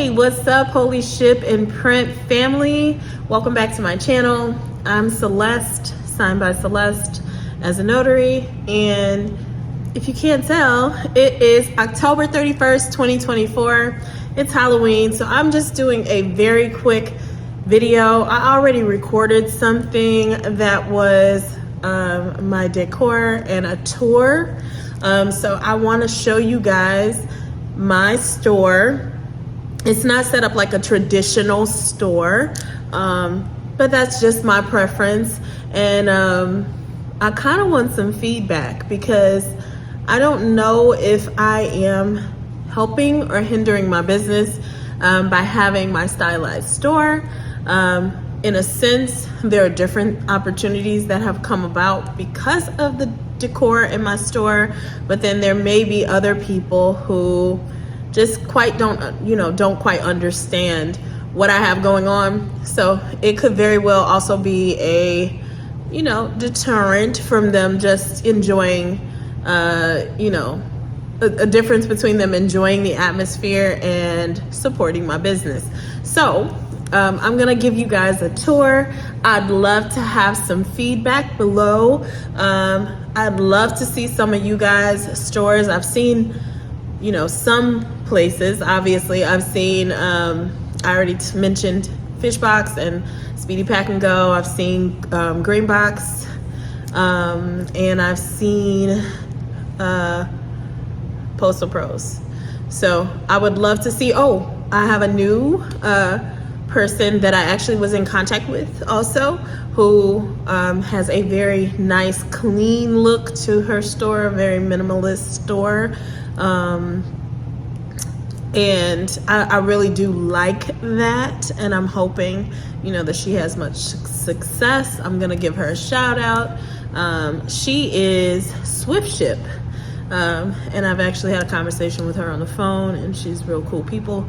Hey, what's up, Holy Ship and Print family? Welcome back to my channel. I'm Celeste, signed by Celeste as a notary, and if you can't tell, it is October 31st, 2024. It's Halloween, so I'm just doing a very quick video. I already recorded something that was my decor and a tour. So I want to show you guys my store. It's not set up like a traditional store, but that's just my preference. And I kind of want some feedback because I don't know if I am helping or hindering my business by having my stylized store. In a sense, there are different opportunities that have come about because of the decor in my store, but then there may be other people who just don't quite understand what I have going on. So it could very well also be a, deterrent from them just enjoying, a difference between them enjoying the atmosphere and supporting my business. So I'm gonna give you guys a tour. I'd love to have some feedback below. I'd love to see some of you guys' stores. I've seen, some places. Obviously, I've seen, I already mentioned Fishbox and Speedy Pack and Go. I've seen Greenbox, and I've seen Postal Pros. So I would love to see, I have a new person that I actually was in contact with also, who has a very nice clean look to her store, a very minimalist store. And I really do like that, and I'm hoping that she has much success. I'm gonna give her a shout out. She is Swift Ship, and I've actually had a conversation with her on the phone, and she's real cool people.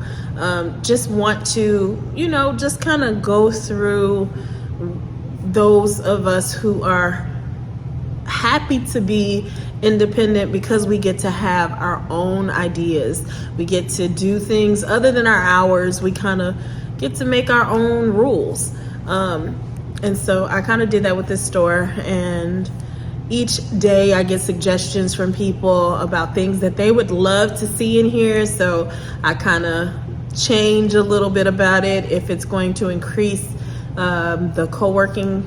Just want to just kind of go through those of us who are happy to be independent because we get to have our own ideas. We get to do things other than our hours. We kind of get to make our own rules. And so I kind of did that with this store, and each day I get suggestions from people about things that they would love to see in here. So I kind of change a little bit about it if it's going to increase the co-working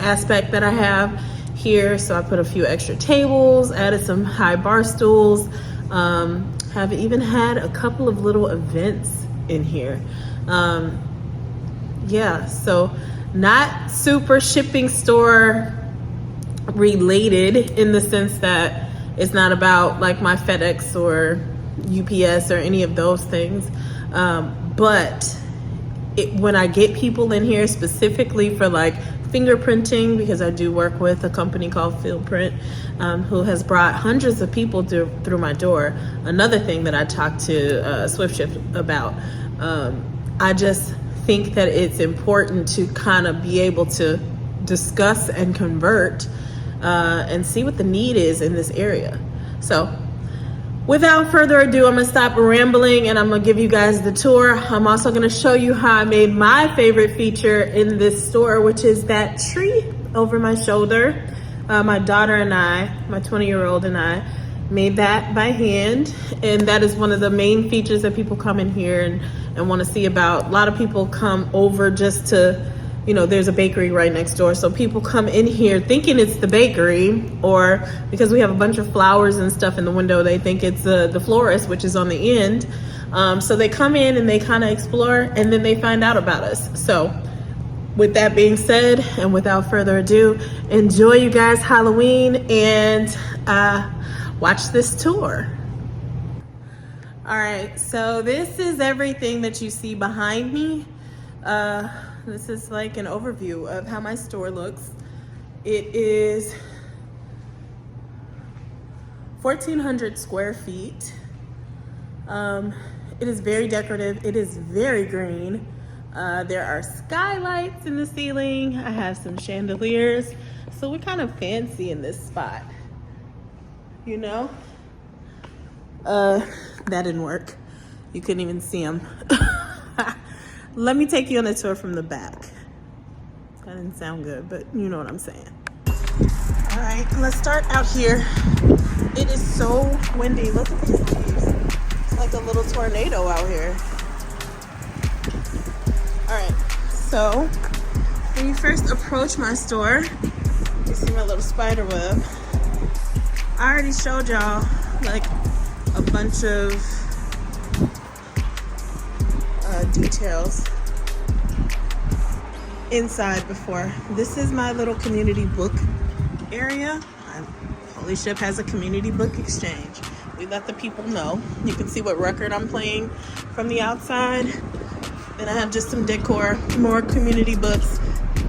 aspect that I have here. So I put a few extra tables, added some high bar stools, have even had a couple of little events in here. Yeah, so not super shipping store related in the sense that it's not about like my FedEx or UPS or any of those things. But when I get people in here specifically for like fingerprinting, because I do work with a company called Fieldprint, who has brought hundreds of people through my door. Another thing that I talked to Swift Shift about, I just think that it's important to kind of be able to discuss and convert and see what the need is in this area. So without further ado, I'm gonna stop rambling and I'm gonna give you guys the tour. I'm also gonna show you how I made my favorite feature in this store, which is that tree over my shoulder. My daughter and I, my 20-year-old and I, made that by hand. And that is one of the main features that people come in here and wanna see about. A lot of people come over just to, there's a bakery right next door. So people come in here thinking it's the bakery, or because we have a bunch of flowers and stuff in the window, they think it's the florist, which is on the end. So they come in and they kind of explore, and then they find out about us. So with that being said, and without further ado, enjoy you guys Halloween and watch this tour. All right, so this is everything that you see behind me. This is like an overview of how my store looks. It is 1,400 square feet. It is very decorative. It is very green. There are skylights in the ceiling. I have some chandeliers. So we're kind of fancy in this spot, That didn't work. You couldn't even see them. Let me take you on a tour from the back. That didn't sound good, but you know what I'm saying. All right, let's start out here. It is so windy. Look at these leaves. It's like a little tornado out here. All right, so when you first approach my store, you see my little spider web. I already showed y'all like a bunch of details inside before. This is my little community book area. Holy Ship has a community book exchange. We let the people know. You can see what record I'm playing from the outside. Then I have just some decor, more community books,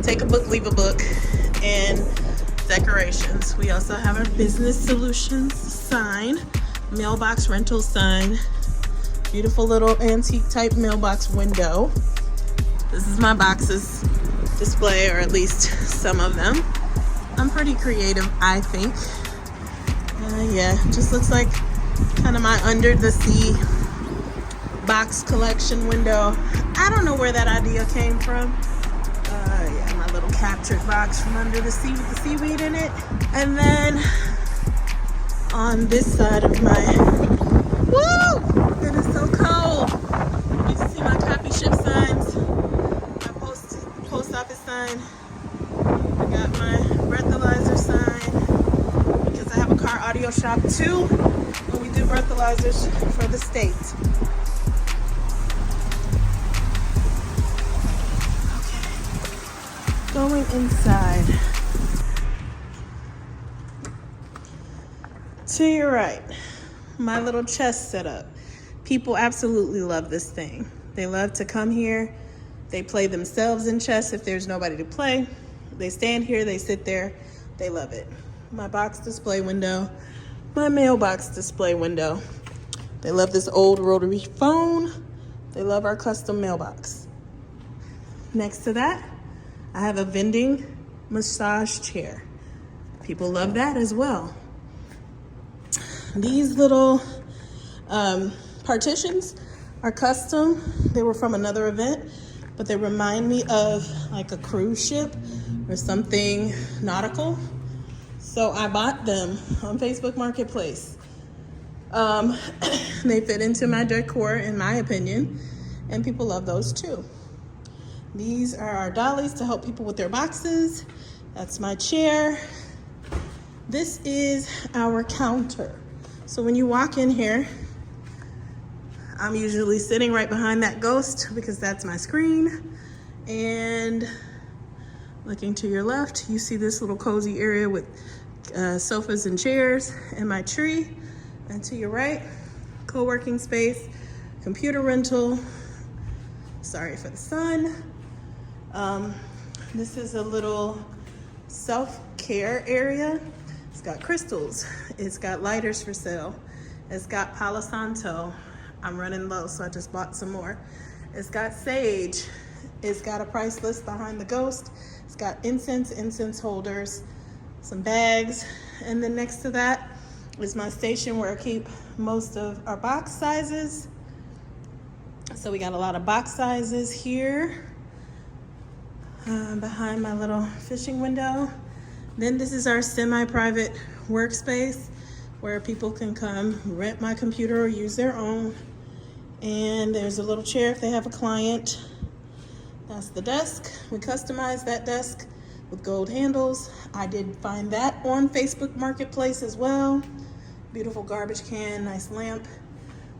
take a book, leave a book, and decorations. We also have our business solutions sign, mailbox rental sign, beautiful little antique type mailbox window. This is my boxes display, or at least some of them. I'm pretty creative, I think. Yeah, just looks like kind of my under the sea box collection window. I don't know where that idea came from. Yeah, my little captured box from under the sea with the seaweed in it. And then on this side of my, woo, it is so cold. You can see my copy ship signs, my post office sign. I got my breathalyzer sign because I have a car audio shop too, and we do breathalyzers for the state. Okay, going inside. To your right, my little chess setup. People absolutely love this thing. They love to come here. They play themselves in chess if there's nobody to play. They stand here, they sit there, they love it. My box display window, my mailbox display window. They love this old rotary phone. They love our custom mailbox. Next to that, I have a vending massage chair. People love that as well. These little partitions are custom. They were from another event, but they remind me of like a cruise ship or something nautical. So I bought them on Facebook Marketplace. They fit into my decor, in my opinion, and people love those too. These are our dollies to help people with their boxes. That's my chair. This is our counter. So when you walk in here, I'm usually sitting right behind that ghost because that's my screen. And looking to your left, you see this little cozy area with sofas and chairs and my tree. And to your right, co-working space, computer rental. Sorry for the sun. This is a little self-care area. It's got crystals. It's got lighters for sale. It's got Palo Santo. I'm running low, so I just bought some more. It's got sage. It's got a price list behind the ghost. It's got incense holders, some bags. And then next to that is my station where I keep most of our box sizes. So we got a lot of box sizes here behind my little fishing window. Then this is our semi-private workspace where people can come rent my computer or use their own. And there's a little chair if they have a client. That's the desk. We customized that desk with gold handles. I did find that on Facebook Marketplace as well. Beautiful garbage can, nice lamp,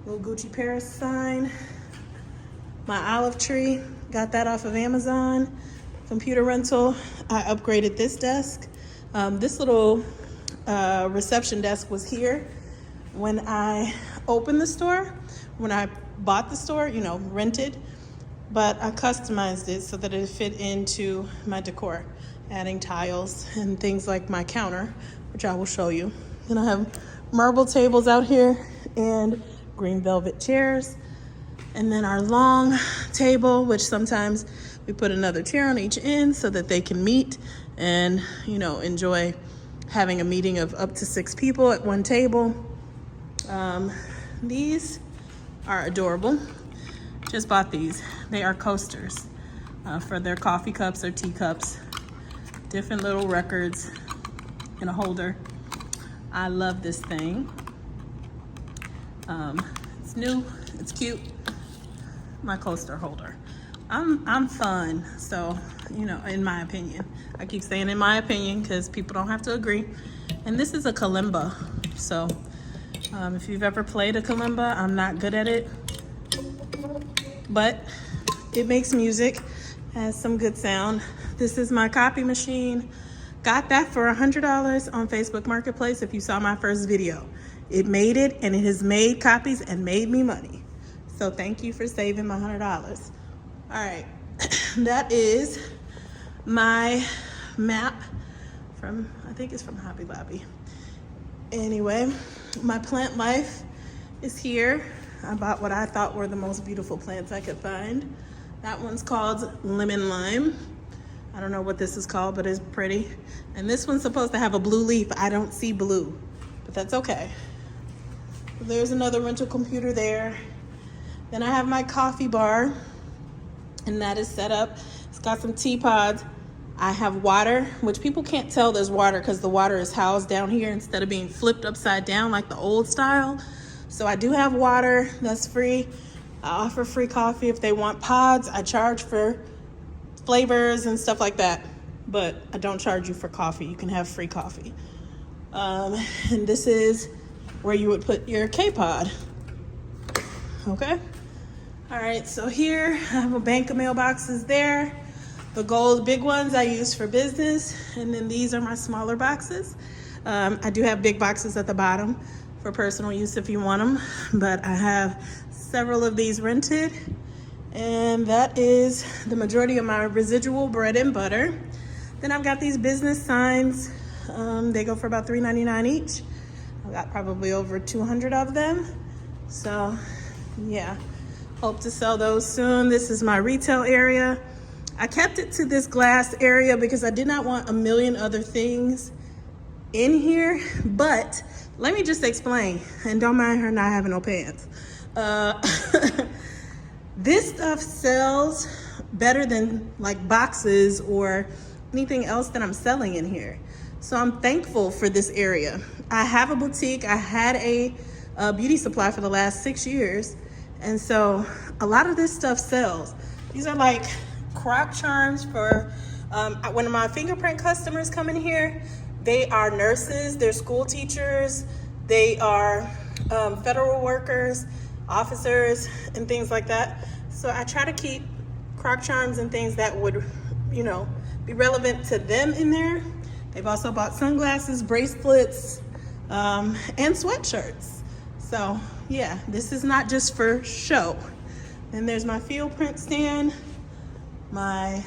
little Gucci Paris sign. My olive tree, got that off of Amazon. Computer rental, I upgraded this desk. This little reception desk was here when I opened the store. When I bought the store, you know, rented, but I customized it so that it fit into my decor, adding tiles and things like my counter, which I will show you. Then I have marble tables out here and green velvet chairs. And then our long table, which sometimes we put another chair on each end so that they can meet and, you know, enjoy having a meeting of up to 6 people at one table. These are adorable. Just bought these. They are coasters for their coffee cups or teacups. Different little records in a holder. I love this thing. It's new, it's cute. My coaster holder. I'm fun, so, you know, in my opinion. I keep saying in my opinion because people don't have to agree. And this is a kalimba. So if you've ever played a kalimba, I'm not good at it, but it makes music, has some good sound. This is my copy machine. Got that for $100 on Facebook Marketplace if you saw my first video. It made it, and it has made copies and made me money. So thank you for saving my $100. All right, that is my map from, I think it's from Hobby Lobby. Anyway, my plant life is here. I bought what I thought were the most beautiful plants I could find. That one's called Lemon Lime. I don't know what this is called, but it's pretty. And this one's supposed to have a blue leaf. I don't see blue, but that's okay. There's another rental computer there. Then I have my coffee bar, and that is set up. It's got some teapods. I have water, which people can't tell there's water because the water is housed down here instead of being flipped upside down like the old style. So I do have water that's free. I offer free coffee if they want pods. I charge for flavors and stuff like that, but I don't charge you for coffee. You can have free coffee. And this is where you would put your K-pod. Okay. All right, so here I have a bank of mailboxes there. The gold big ones I use for business, and then these are my smaller boxes. I do have big boxes at the bottom for personal use if you want them, but I have several of these rented, and that is the majority of my residual bread and butter. Then I've got these business signs. They go for about $3.99 each. I've got probably over 200 of them. So yeah, hope to sell those soon. This is my retail area. I kept it to this glass area because I did not want a million other things in here, but let me just explain, and don't mind her not having no pants. This stuff sells better than like boxes or anything else that I'm selling in here. So I'm thankful for this area. I have a boutique. I had a beauty supply for the last 6 years. And so a lot of this stuff sells. These are like croc charms for when my fingerprint customers come in here. They are nurses, they're school teachers, they are federal workers, officers, and things like that. So I try to keep croc charms and things that would, you know, be relevant to them in there. They've also bought sunglasses, bracelets, and sweatshirts. So yeah, this is not just for show. And there's my field print stand, my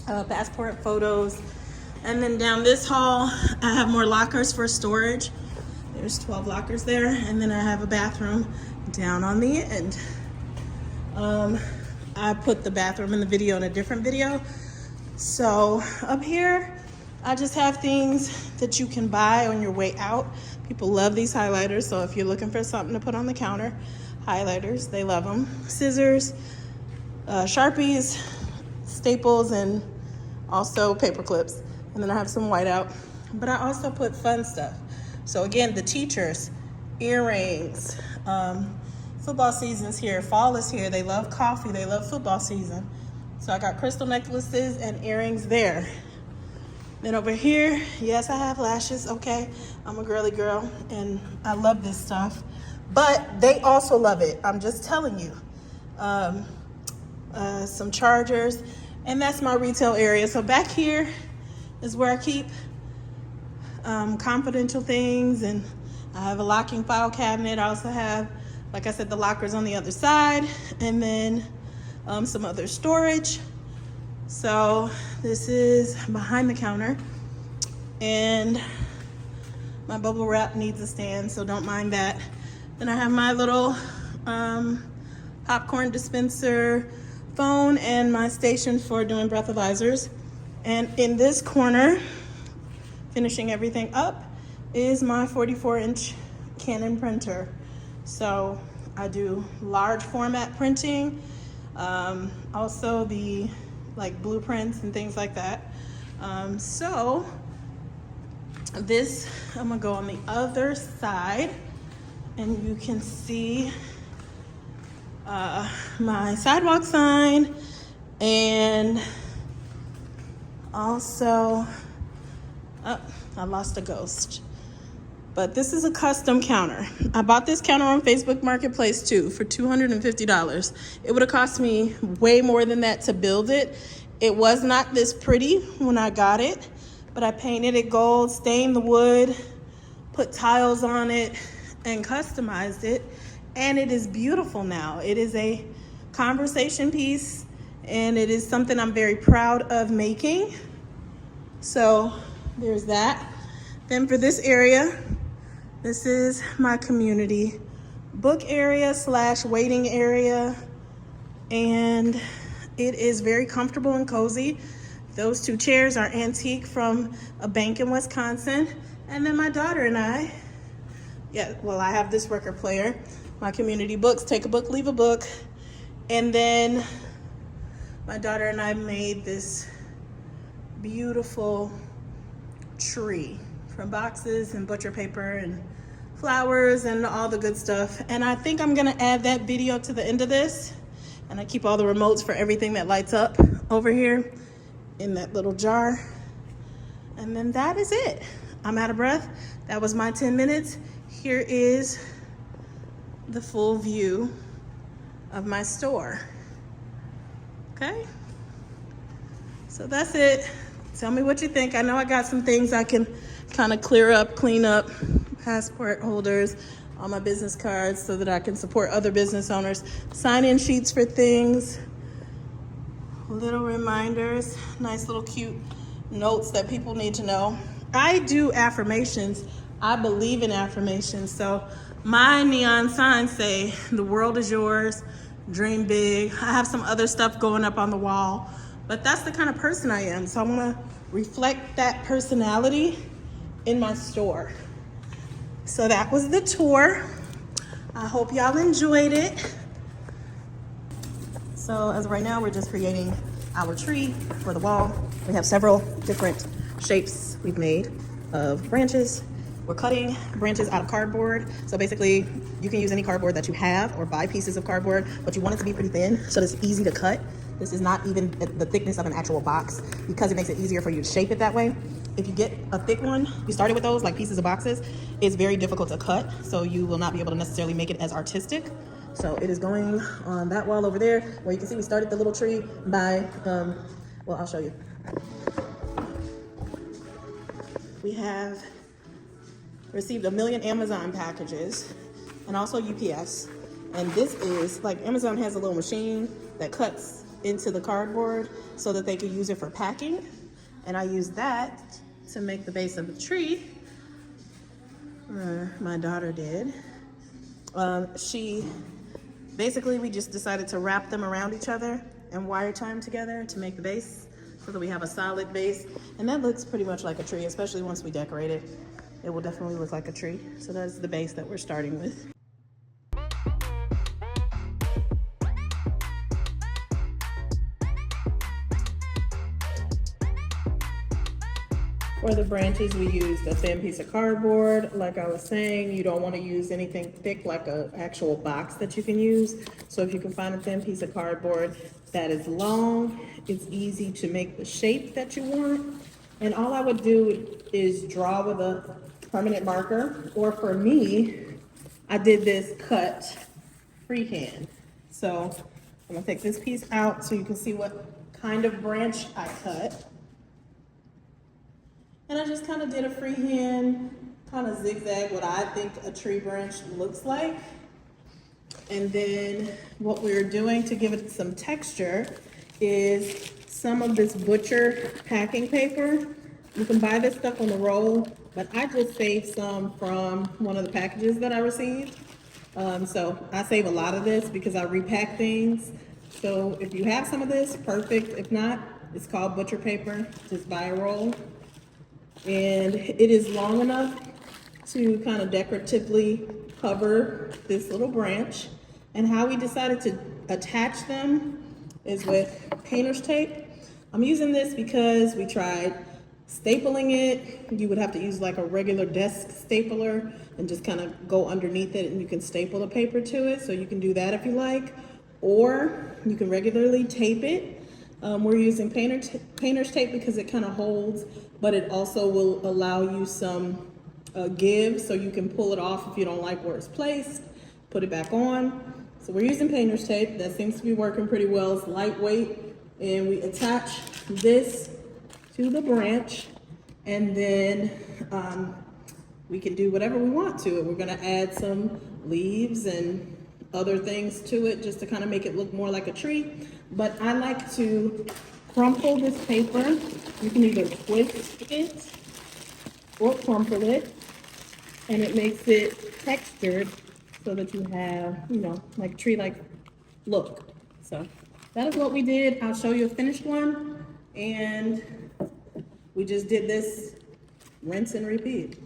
passport photos. And then down this hall, I have more lockers for storage. There's 12 lockers there. And then I have a bathroom down on the end. I put the bathroom in the video in a different video. So up here, I just have things that you can buy on your way out. People love these highlighters. So if you're looking for something to put on the counter, highlighters, they love them. Scissors, Sharpies, staples, and also paper clips. And then I have some whiteout, but I also put fun stuff. So again, the teachers, earrings, football season's here, fall is here. They love coffee, they love football season. So I got crystal necklaces and earrings there. Then over here, yes, I have lashes, okay. I'm a girly girl and I love this stuff, but they also love it. I'm just telling you. Some chargers, and that's my retail area. So back here is where I keep confidential things, and I have a locking file cabinet. I also have, like I said, the lockers on the other side, and then some other storage. So this is behind the counter, and my bubble wrap needs a stand, so don't mind that. Then I have my little popcorn dispenser, phone, and my station for doing breathalyzers. And in this corner, finishing everything up, is my 44-inch Canon printer. So I do large format printing, also the like blueprints and things like that. So this, I'm gonna go on the other side and you can see my sidewalk sign, and also, oh, I lost a ghost. But this is a custom counter. I bought this counter on Facebook Marketplace too for $250. It would have cost me way more than that to build it. It was not this pretty when I got it, but I painted it gold, stained the wood, put tiles on it, and customized it. And it is beautiful now. It is a conversation piece, and it is something I'm very proud of making. So there's that. Then for this area, this is my community book area / waiting area, and it is very comfortable and cozy. Those 2 chairs are antique from a bank in Wisconsin. And then my daughter and I, I have this record player, my community books, take a book, leave a book. And then my daughter and I made this beautiful tree from boxes and butcher paper and flowers and all the good stuff. And I think I'm gonna add that video to the end of this. And I keep all the remotes for everything that lights up over here in that little jar. And then that is it. I'm out of breath. That was my 10 minutes. Here is the full view of my store. Okay? So that's it. Tell me what you think. I know I got some things I can kind of clear up, clean up, passport holders, all my business cards so that I can support other business owners, sign-in sheets for things, little reminders, nice little cute notes that people need to know. I do affirmations. I believe in affirmations. So my neon signs say, the world is yours, dream big. I have some other stuff going up on the wall, but that's the kind of person I am. So I want to reflect that personality in my store. So that was the tour. I hope y'all enjoyed it. So as of right now, we're just creating our tree for the wall. We have several different shapes we've made of branches. We're cutting branches out of cardboard. So basically, you can use any cardboard that you have or buy pieces of cardboard, but you want it to be pretty thin so that it's easy to cut. This is not even the thickness of an actual box because it makes it easier for you to shape it that way. If you get a thick one, we started with those like pieces of boxes, it's very difficult to cut, so you will not be able to necessarily make it as artistic. So it is going on that wall over there where you can see we started the little tree by, well, I'll show you. We have received 1 million Amazon packages and also UPS. And this is, like, Amazon has a little machine that cuts into the cardboard so that they could use it for packing. And I used that to make the base of the tree. My daughter did. Basically, we just decided to wrap them around each other and wire tie them together to make the base so that we have a solid base. And that looks pretty much like a tree, especially once we decorate it. It will definitely look like a tree. So that's the base that we're starting with. For the branches, we used a thin piece of cardboard. Like I was saying, you don't want to use anything thick like an actual box that you can use. So if you can find a thin piece of cardboard that is long, it's easy to make the shape that you want. And all I would do is draw with a permanent marker, or for me, I did this cut freehand. So I'm gonna take this piece out so you can see what kind of branch I cut. And I just kind of did a freehand, kind of zigzag what I think a tree branch looks like. And then what we're doing to give it some texture is some of this butcher packing paper. You can buy this stuff on the roll, but I just saved some from one of the packages that I received. So I save a lot of this because I repack things. So if you have some of this, perfect. If not, it's called butcher paper. Just buy a roll. And it is long enough to kind of decoratively cover this little branch. And how we decided to attach them is with painter's tape. I'm using this because we tried stapling it. You would have to use like a regular desk stapler and just kind of go underneath it, and you can staple the paper to it. So you can do that if you like, or you can regularly tape it. We're using painter's tape because it kind of holds, but it also will allow you some give, so you can pull it off if you don't like where it's placed, put it back on. So we're using painter's tape. That seems to be working pretty well. It's lightweight, and we attach this to the branch, and then we can do whatever we want to it. We're gonna add some leaves and other things to it just to kind of make it look more like a tree. But I like to crumple this paper. You can either twist it or crumple it, and it makes it textured so that you have, you know, like tree-like look. So that is what we did. I'll show you a finished one, and we just did this rinse and repeat.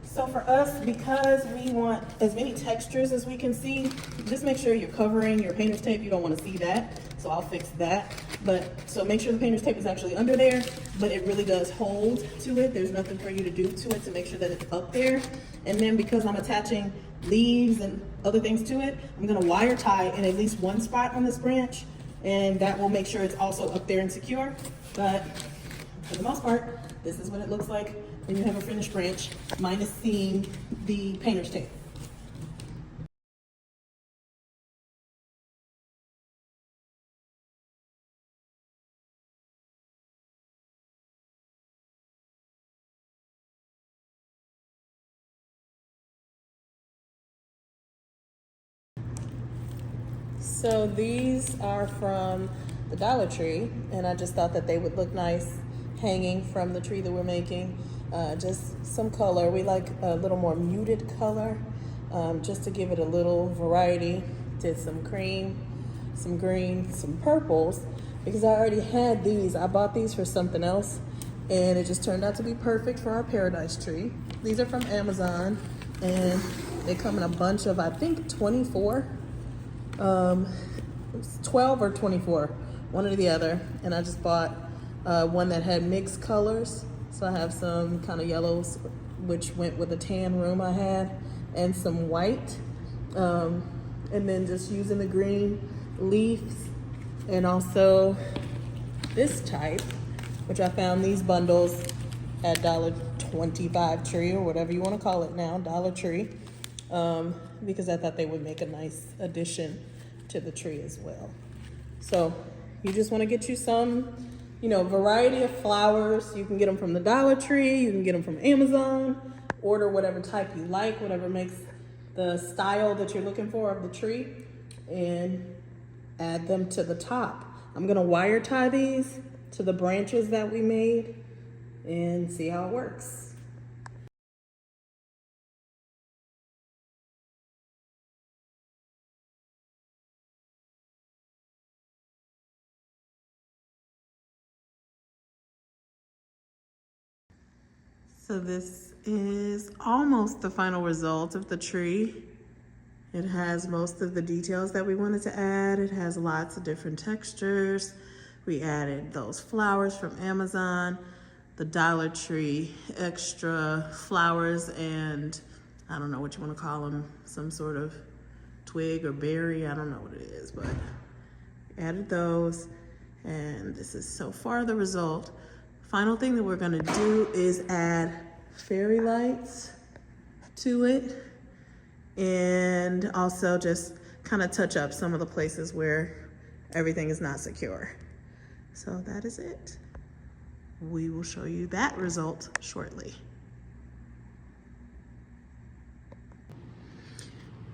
So for us, because we want as many textures as we can see, just make sure you're covering your painter's tape. You don't want to see that, so I'll fix that. But so make sure the painter's tape is actually under there, but it really does hold to it. There's nothing for you to do to it to make sure that it's up there. And then because I'm attaching leaves and other things to it, I'm gonna wire tie in at least one spot on this branch, and that will make sure it's also up there and secure. But for the most part, this is what it looks like when you have a finished branch, minus seeing the painter's tape. So these are from the Dollar Tree, and I just thought that they would look nice hanging from the tree that we're making. Just some color. We like a little more muted color, just to give it a little variety. Did some cream, some green, some purples, because I already had these. I bought these for something else, and it just turned out to be perfect for our paradise tree. These are from Amazon, and they come in a bunch of, I think, 24. 12 or 24, one or the other. And I just bought one that had mixed colors. So I have some kind of yellows, which went with the tan room I had, and some white. And then just using the green leaves, and also this type, which I found these bundles at $1.25 Tree, or whatever you want to call it now, Dollar Tree, because I thought they would make a nice addition to the tree as well. So you just want to get you some, you know, variety of flowers. You can get them from the Dollar Tree, you can get them from Amazon, order whatever type you like, whatever makes the style that you're looking for of the tree, and add them to the top. I'm gonna wire tie these to the branches that we made and see how it works. So this is almost the final result of the tree. It has most of the details that we wanted to add. It has lots of different textures. We added those flowers from Amazon, the Dollar Tree extra flowers, and I don't know what you want to call them, some sort of twig or berry, I don't know what it is, but added those, and this is so far the result. Final thing that we're gonna do is add fairy lights to it, and also just kind of touch up some of the places where everything is not secure. So that is it. We will show you that result shortly.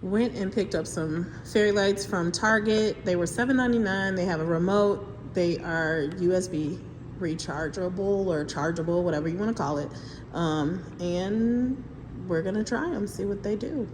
Went and picked up some fairy lights from Target. They were $7.99. They have a remote. They are USB rechargeable or chargeable, whatever you want to call it. And we're gonna try them, see what they do.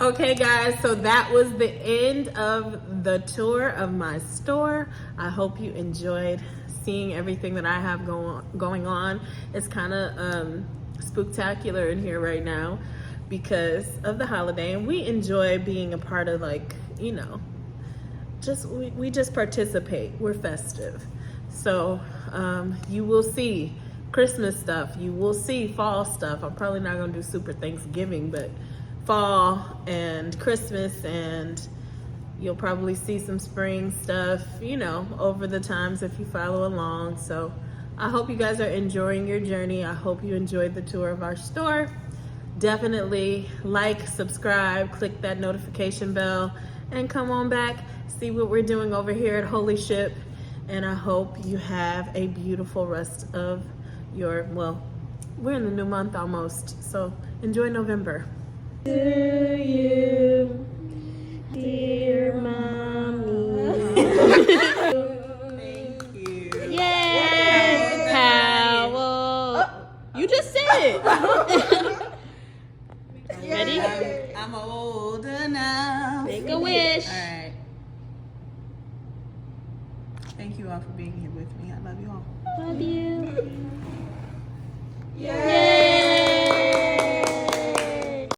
Okay guys, so that was the end of the tour of my store. I hope you enjoyed seeing everything that I have going on. It's kind of spooktacular in here right now because of the holiday, and we enjoy being a part of, like, you know, we just participate. We're festive. So you will see Christmas stuff, you will see fall stuff. I'm probably not gonna do super Thanksgiving, but fall and Christmas, and you'll probably see some spring stuff, you know, over the times if you follow along. So I hope you guys are enjoying your journey. I hope you enjoyed the tour of our store. Definitely like, subscribe, click that notification bell, and come on back, see what we're doing over here at Holy Ship. And I hope you have a beautiful rest of your, well, we're in the new month almost, so enjoy November. To you, dear mommy. Thank you. Yay! Powell. You just said it. Ready? I'm older now. Make a wish. All right. Thank you all for being here with me. I love you all. Love you.